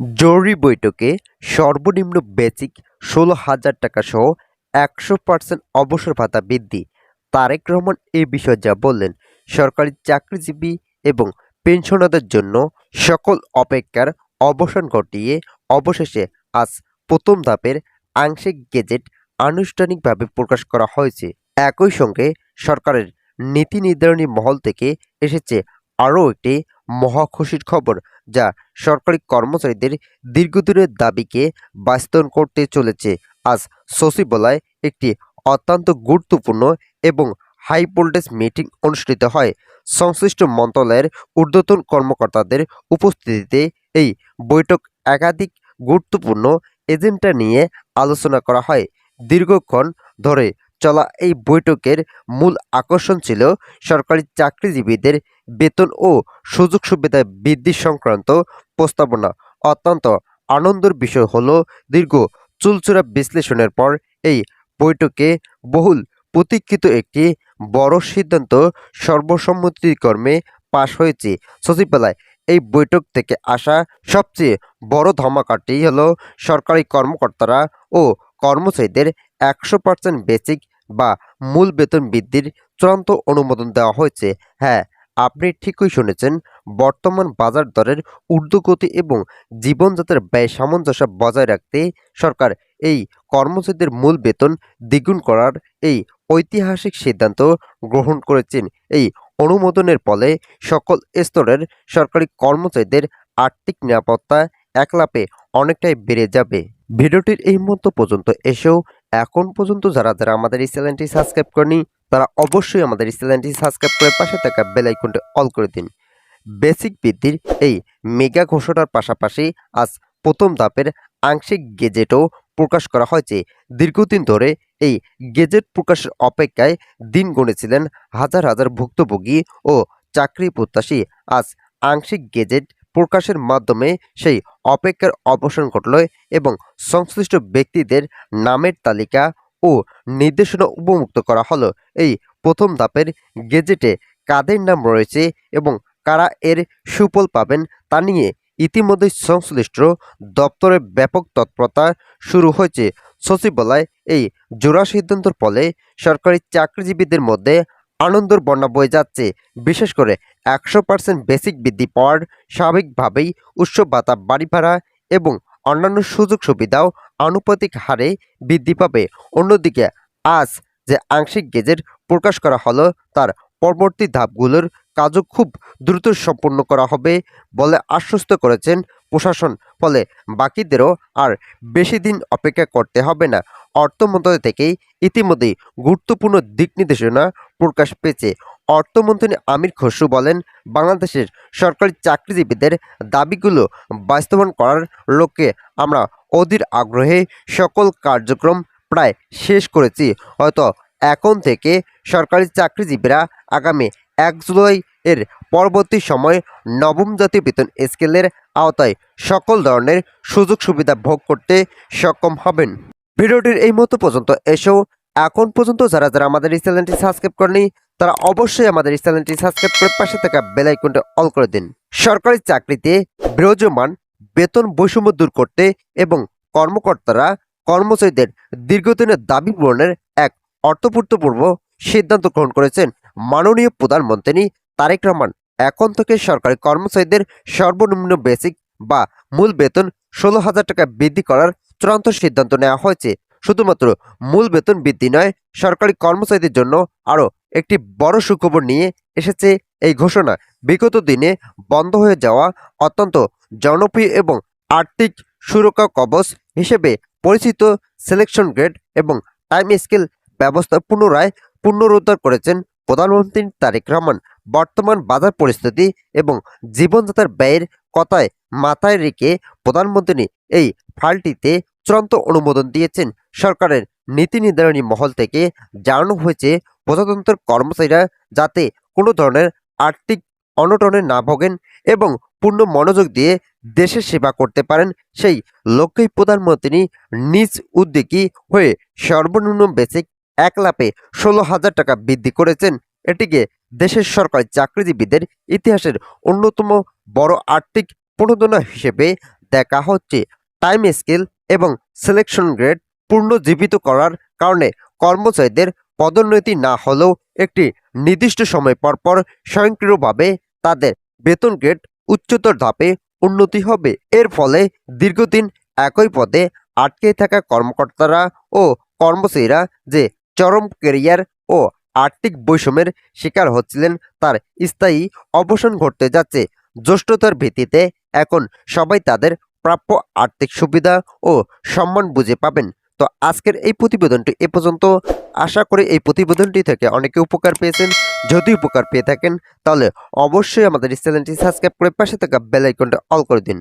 জরুরি বৈঠকে সর্বনিম্ন বেসিক ১৬,০০০ টাকা সহ ১০০% অবসর ভাতা বৃদ্ধি। তারেক রহমান এ বিষয়ে যা বললেন, সরকারি চাকরিজীবী এবং পেনশনারদের জন্য সকল অপেক্ষার অবসান ঘটিয়ে অবশেষে আজ প্রথম ধাপের আংশিক গেজেট আনুষ্ঠানিকভাবে প্রকাশ করা হয়েছে। একই সঙ্গে সরকারের নীতি নির্ধারণী মহল থেকে এসেছে আরও একটি মহা খুশির খবর, যা সরকারি কর্মচারীদের দীর্ঘদিনের দাবিকে বাস্তবায়ন করতে চলেছে। আজ সচিবালয়ে একটি অত্যন্ত গুরুত্বপূর্ণ এবং হাই ভোল্টেজ মিটিং অনুষ্ঠিত হয়। সংশ্লিষ্ট মন্ত্রণালয়ের ঊর্ধ্বতন কর্মকর্তাদের উপস্থিতিতে এই বৈঠক একাধিক গুরুত্বপূর্ণ এজেন্ডা নিয়ে আলোচনা করা হয়। দীর্ঘক্ষণ ধরে চলা এই বৈঠকের মূল আকর্ষণ ছিল সরকারি চাকরিজীবীদের বেতন ও সুযোগ সুবিধা বৃদ্ধি সংক্রান্ত প্রস্তাবনা। অত্যন্ত আনন্দের বিষয় হলো, দীর্ঘ চুলচেরা বিশ্লেষণের পর এই বৈঠকে বহুল প্রতীক্ষিত একটি বড় সিদ্ধান্ত সর্বসম্মতিক্রমে পাশ হয়েছে। সচিবালয় এই বৈঠক থেকে আসা সবচেয়ে বড় ধামাকাটি হলো, সরকারি কর্মকর্তারা ও কর্মচারীদের ১০০% বেসিক বা মূল বেতন বৃদ্ধির চূড়ান্ত অনুমোদন দেওয়া হয়েছে। হ্যাঁ, আপনি ঠিকই শুনেছেন। বর্তমান বাজার দরের ঊর্ধ্বগতি এবং জীবনযাত্রার ব্যয় সামঞ্জস্য বজায় রাখতে সরকার এই কর্মচারীদের মূল বেতন দ্বিগুণ করার এই ঐতিহাসিক সিদ্ধান্ত গ্রহণ করেছেন। এই অনুমোদনের ফলে সকল স্তরের সরকারি কর্মচারীদের আর্থিক নিরাপত্তা এক লাফে অনেকটাই বেড়ে যাবে। ভিডিওটির এই মুহূর্ত পর্যন্ত এসেও এখন পর্যন্ত যারা আমাদের এই চ্যানেলটি সাবস্ক্রাইব করেনি, তারা অবশ্যই আমাদের এই চ্যানেলটি সাবস্ক্রাইব করে পাশে থাকা বেল আইকনটি অল করে দিন। বেসিক বৃদ্ধির এই মেগা ঘোষণার পাশাপাশি আজ প্রথম ধাপের আংশিক গেজেটও প্রকাশ করা হয়েছে। দীর্ঘদিন ধরে এই গেজেট প্রকাশের অপেক্ষায় দিন গুনেছিলেন হাজার হাজার ভুক্তভোগী ও চাকরি প্রত্যাশী। আজ আংশিক গেজেট প্রকাশের মাধ্যমে সেই অপেক্ষার অবসান ঘটল এবং সংশ্লিষ্ট ব্যক্তিদের নামের তালিকা ও নির্দেশনা উপমুক্ত করা হলো। এই প্রথম ধাপের গেজেটে কাদের নাম রয়েছে এবং কারা এর সুফল পাবেন তা নিয়ে ইতিমধ্যে সংশ্লিষ্ট দপ্তরে ব্যাপক তৎপরতা শুরু হয়েছে। সচিবালয় এই জোড়া সিদ্ধান্তের ফলে সরকারি চাকরিজীবীদের মধ্যে আনন্দের বন্যা বয়ে যাচ্ছে। বিশেষ করে ১০০% বেসিক বৃদ্ধি পাওয়ার স্বাভাবিকভাবেই উৎসব ভাতা, বাড়ি ভাড়া এবং অন্যান্য সুযোগ সুবিধাও আনুপাতিক হারে বৃদ্ধি পাবে। অন্যদিকে আজ যে আংশিক গেজেট প্রকাশ করা হলো, তার পরবর্তী ধাপগুলোর কাজও খুব দ্রুত সম্পন্ন করা হবে বলে আশ্বস্ত করেছেন প্রশাসন। ফলে বাকিদেরও আর বেশি দিন অপেক্ষা করতে হবে না। অর্থ মন্ত্রণালয় থেকেই ইতিমধ্যেই গুরুত্বপূর্ণ দিক নির্দেশনা প্রকাশ পেয়েছে। অর্থমন্ত্রী আমির খসরু বলেন, বাংলাদেশের সরকারি চাকরিজীবীদের দাবিগুলো বাস্তবায়ন করার লক্ষ্যে আমরা অধীর আগ্রহে সকল কার্যক্রম প্রায় শেষ করেছি। হয়তো এখন থেকে সরকারি চাকরিজীবীরা আগামী ১ জুলাই এর পরবর্তী সময়ে নবম জাতীয় বেতন স্কেলের আওতায় সকল ধরনের সুযোগ সুবিধা ভোগ করতে সক্ষম হবেন। ভিডিওটির এই মুহূর্ত পর্যন্ত এসেও এখন পর্যন্ত যারা আমাদের এই চ্যানেলটি সাবস্ক্রাইব করেনি, তারা অবশ্যই আমাদের এই চ্যানেলটি সাবস্ক্রাইব করে পাশে থাকা বেল আইকনটি অল করে দিন। সরকারি চাকরিতে বিরাজমান বেতন বৈষম্য দূর করতে এবং কর্মকর্তারা কর্মচারীদের দীর্ঘদিনের দাবি পূরণের এক অর্থপূর্ণ সিদ্ধান্ত গ্রহণ করেছেন মাননীয় প্রধানমন্ত্রী তারেক রহমান। এখন থেকে সরকারি কর্মচারীদের সর্বনিম্ন বেসিক বা মূল বেতন ১৬,০০০ টাকা বৃদ্ধি করার চূড়ান্ত সিদ্ধান্ত নেওয়া হয়েছে। শুধুমাত্র মূল বেতন বৃদ্ধি নয়, সরকারি কর্মচারীদের জন্য আরও একটি বড় সুখবর নিয়ে এসেছে এই ঘোষণা। বিগত দিনে বন্ধ হয়ে যাওয়া অত্যন্ত জনপ্রিয় এবং আর্থিক সুরক্ষা কবচ হিসেবে পরিচিত সিলেকশন গ্রেড এবং টাইম স্কেল ব্যবস্থা পুনরুদ্ধার করেছেন প্রধানমন্ত্রী তারেক রহমান। বর্তমান বাজার পরিস্থিতি এবং জীবনযাত্রার ব্যয়ের কথায় মাথায় রেখে প্রধানমন্ত্রী এই ফাইলটিতে চূড়ান্ত অনুমোদন দিয়েছেন। সরকারের নীতি নির্ধারণী মহল থেকে জানানো হয়েছে, প্রজাতন্ত্রের কর্মচারীরা যাতে কোনো ধরনের আর্থিক অনটনে না ভোগেন এবং পূর্ণ মনোযোগ দিয়ে দেশের সেবা করতে পারেন, সেই লক্ষ্যেই প্রধানমন্ত্রী নিজ উদ্যোগী হয়ে সর্বনিম্ন বেসিক ১ লাফে ১৬,০০০ টাকা বৃদ্ধি করেছেন। এটিকে দেশের সরকারি চাকরিজীবীদের ইতিহাসের অন্যতম বড় আর্থিক প্রণোদনা হিসেবে দেখা হচ্ছে টাইম স্কেল এবং সিলেকশন গ্রেড পুনর্জীবিত করার কারণে কর্মচারীদের পদোন্নতি না হলেও একটি নির্দিষ্ট সময় পরপর স্বয়ংক্রিয়ভাবে তাদের বেতন গ্রেড উচ্চতর ধাপে উন্নতি হবে। এর ফলে দীর্ঘদিন একই পদে আটকে থাকা কর্মকর্তারা ও কর্মচারীরা যে চরম ক্যারিয়ার ও আর্থিক বৈষম্যের শিকার হচ্ছিলেন তার স্থায়ী অবসান ঘটতে যাচ্ছে। জ্যেষ্ঠতার ভিত্তিতে এখন সবাই তাদের প্রাপ্য আর্থিক সুবিধা ও সম্মান বুঝে পাবেন। তো আজকের এই প্রতিবেদনটি এ পর্যন্ত। আশা করি এই প্রতিবেদনটি থেকে অনেকে উপকার পেয়েছেন। যদি উপকার পেয়ে থাকেন তাহলে অবশ্যই আমাদের চ্যানেলটি সাবস্ক্রাইব করে পাশে থাকা বেল আইকনটা অল করে দিন।